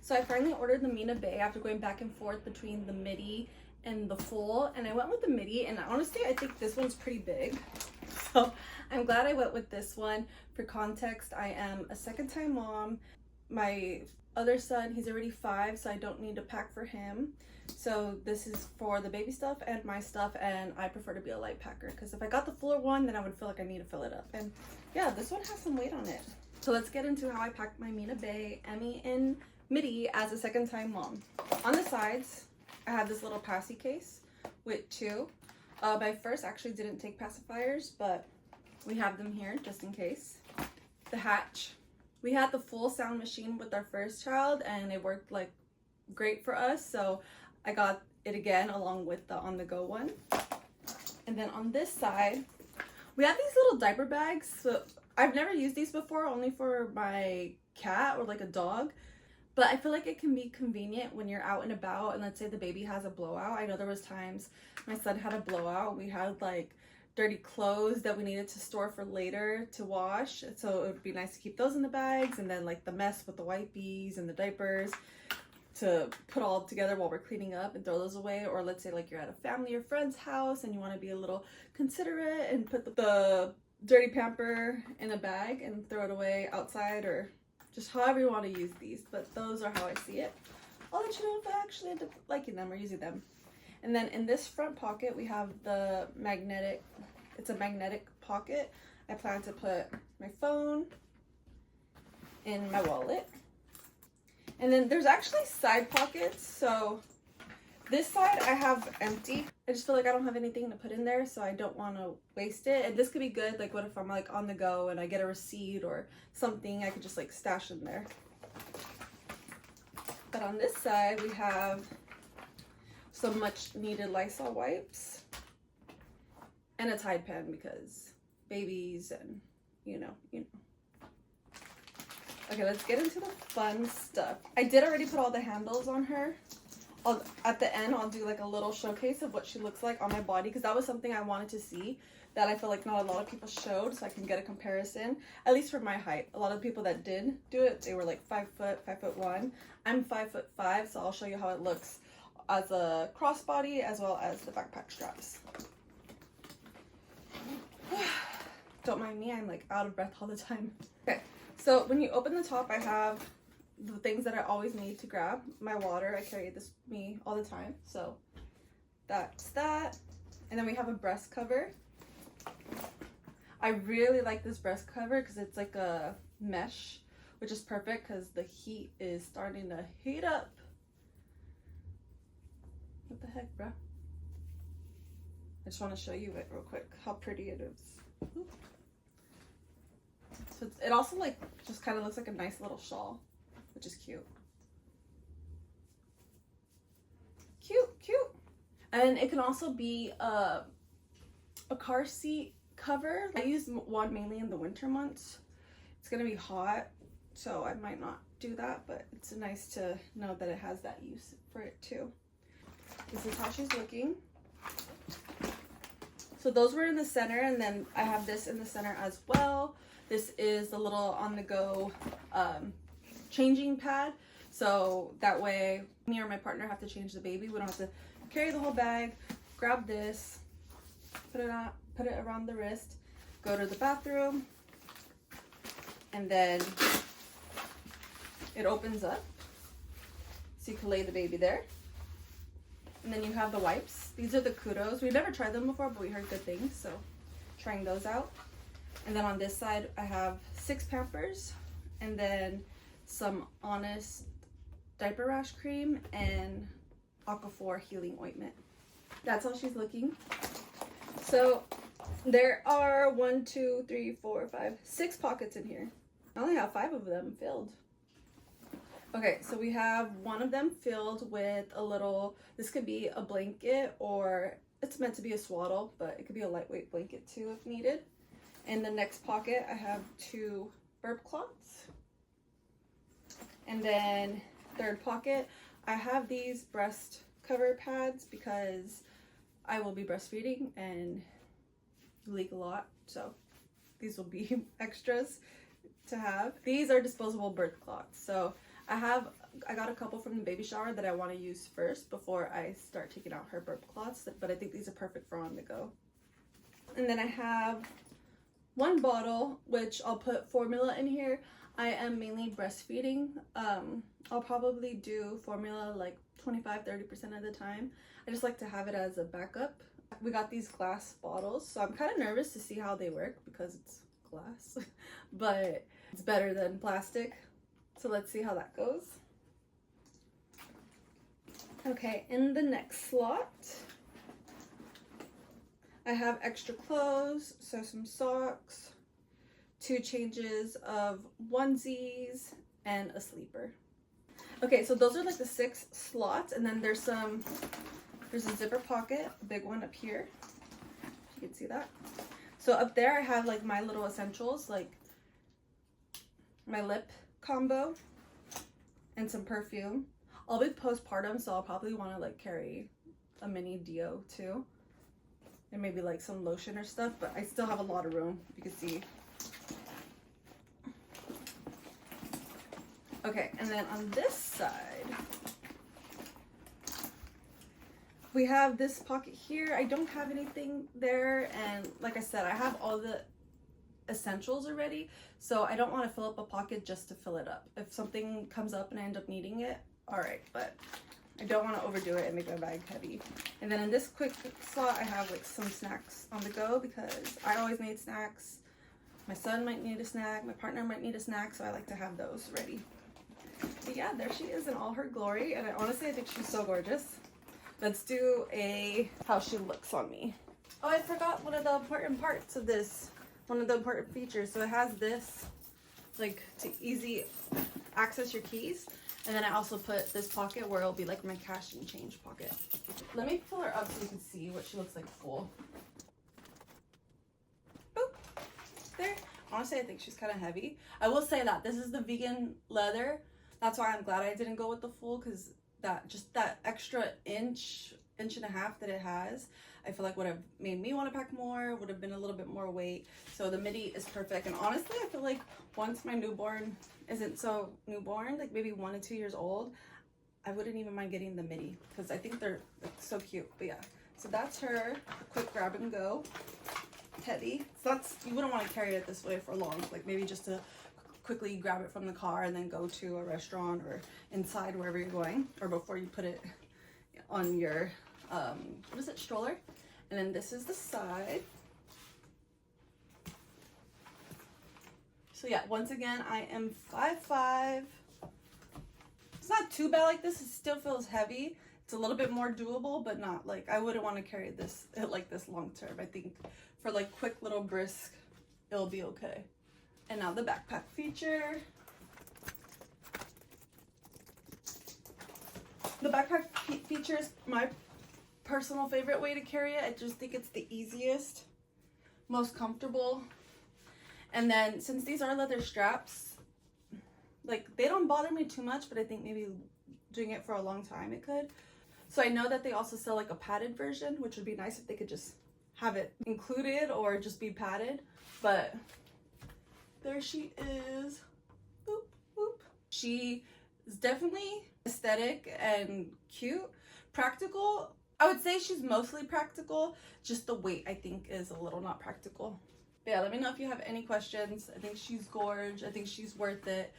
So I finally ordered the Mina Baie after going back and forth between the midi and the full, and I went with the midi, and honestly I think this one's pretty big. So I'm glad I went with this one. For context, I am a second-time mom. My other son, he's already 5, so I don't need to pack for him. So this is for the baby stuff and my stuff, and I prefer to be a light packer because if I got the fuller one, then I would feel like I need to fill it up. And yeah, this one has some weight on it. So let's get into how I packed my Mina Baie Emmy Midi as a second-time mom. On the sides, I have this little passy case with 2. My first actually didn't take pacifiers, but we have them here just in case. The hatch. We had the full sound machine with our first child and it worked like great for us, so I got it again along with the on-the-go one. And then on this side, we have these little diaper bags. So I've never used these before, only for my cat or like a dog. But I feel like it can be convenient when you're out and about and let's say the baby has a blowout. I know there was times my son had a blowout. We had like dirty clothes that we needed to store for later to wash. So it would be nice to keep those in the bags, and then like the mess with the wipes and the diapers to put all together while we're cleaning up and throw those away. Or let's say like you're at a family or friend's house and you want to be a little considerate and put the dirty pamper in a bag and throw it away outside, or just however you want to use these, but those are how I see it. I'll let you know if I actually end up liking them or using them. And then in this front pocket, we have the magnetic, it's a magnetic pocket. I plan to put my phone in my wallet. And then there's actually side pockets. So this side I have empty. I just feel like I don't have anything to put in there, so I don't want to waste it. And this could be good, like what if I'm like on the go and I get a receipt or something, I could just like stash in there. But on this side we have some much needed Lysol wipes and a Tide pen because babies and you know. Okay, let's get into the fun stuff. I did already put all the handles on her. At the end, I'll do like a little showcase of what she looks like on my body because that was something I wanted to see that I feel like not a lot of people showed, so I can get a comparison, at least for my height. A lot of people that did do it, they were like 5 foot, 5'1". I'm 5'5", so I'll show you how it looks as a crossbody as well as the backpack straps. Don't mind me, I'm like out of breath all the time. Okay, so when you open the top, I have the things that I always need to grab. My water, I carry this with me all the time, so that's that. And then we have a breast cover. I really like this breast cover because it's like a mesh, which is perfect because the heat is starting to heat up. What the heck, bruh? I just want to show you it real quick, how pretty it is. Ooh. So it also like just kind of looks like a nice little shawl, which is cute. Cute. And it can also be a car seat cover. I use one mainly in the winter months. It's gonna be hot, so I might not do that, but it's nice to know that it has that use for it too. This is how she's looking. So those were in the center, and then I have this in the center as well. This is the little on-the-go changing pad, so that way me or my partner have to change the baby. We don't have to carry the whole bag. Grab this, put it around the wrist, go to the bathroom, and then it opens up so you can lay the baby there. And then you have the wipes. These are the Kudos. We've never tried them before, but we heard good things, so trying those out. And then on this side I have 6 Pampers, and then some Honest diaper rash cream and Aquaphor healing ointment. That's how she's looking. So there are 1, 2, 3, 4, 5, 6 pockets in here. I only have 5 of them filled. Okay, so we have one of them filled with a little, this could be a blanket or it's meant to be a swaddle, but it could be a lightweight blanket too if needed. In the next pocket, I have 2 burp cloths. And then third pocket, I have these breast cover pads because I will be breastfeeding and leak a lot, so these will be extras to have. These are disposable birth cloths, so I have I got a couple from the baby shower that I want to use first before I start taking out her burp cloths, but I think these are perfect for on the go. And then I have one bottle, which I'll put formula in here. I am mainly breastfeeding. I'll probably do formula like 25-30% of the time. I just like to have it as a backup. We got these glass bottles, so I'm kind of nervous to see how they work because it's glass, but it's better than plastic. So let's see how that goes. Okay, in the next slot, I have extra clothes, so some socks, 2 changes of onesies, and a sleeper. Okay, so those are like the 6 slots, and then there's a zipper pocket, a big one up here, if you can see that. So up there I have like my little essentials, like my lip combo and some perfume. I'll be postpartum, so I'll probably want to like carry a mini deo too, and maybe like some lotion or stuff, but I still have a lot of room, you can see. Okay, and then on this side we have this pocket here. I don't have anything there, and like I said, I have all the essentials already, so I don't want to fill up a pocket just to fill it up. If something comes up and I end up needing it, all right, but I don't want to overdo it and make my bag heavy. And then in this quick slot I have like some snacks on the go because I always need snacks. My son might need a snack, my partner might need a snack, so I like to have those ready. But yeah, there she is in all her glory, and I think she's so gorgeous. Let's do a how she looks on me. Oh, I forgot one of the important parts of this, one of the important features. So it has this like to easy access your keys, and then I also put this pocket where it'll be like my cash and change pocket. Let me pull her up so you can see what she looks like full. Boop. There. Honestly, I think she's kind of heavy. I will say that this is the vegan leather. That's why I'm glad I didn't go with the full, because that extra inch and a half that it has, I feel like would have made me want to pack more, would have been a little bit more weight. So the midi is perfect. And honestly, I feel like once my newborn isn't so newborn, like maybe 1 to 2 years old, I wouldn't even mind getting the midi because I think they're like so cute. But yeah, so that's her. A quick grab and go. Heavy. So that's, you wouldn't want to carry it this way for long, like maybe just to quickly grab it from the car and then go to a restaurant or inside wherever you're going, or before you put it on your what is it, stroller. And then this is the side. So yeah, once again, I am 5'5". It's not too bad like this. It still feels heavy. It's a little bit more doable, but not like, I wouldn't want to carry this like this long term. I think for like quick little brisk, it'll be okay. And now the backpack feature. The backpack feature is my personal favorite way to carry it. I just think it's the easiest, most comfortable. And then since these are leather straps, like they don't bother me too much, but I think maybe doing it for a long time it could. So I know that they also sell like a padded version, which would be nice if they could just have it included or just be padded. But there she is. Boop, boop. She is definitely aesthetic and cute. Practical. I would say she's mostly practical. Just the weight, I think, is a little not practical. But yeah, let me know if you have any questions. I think she's gorgeous. I think she's worth it.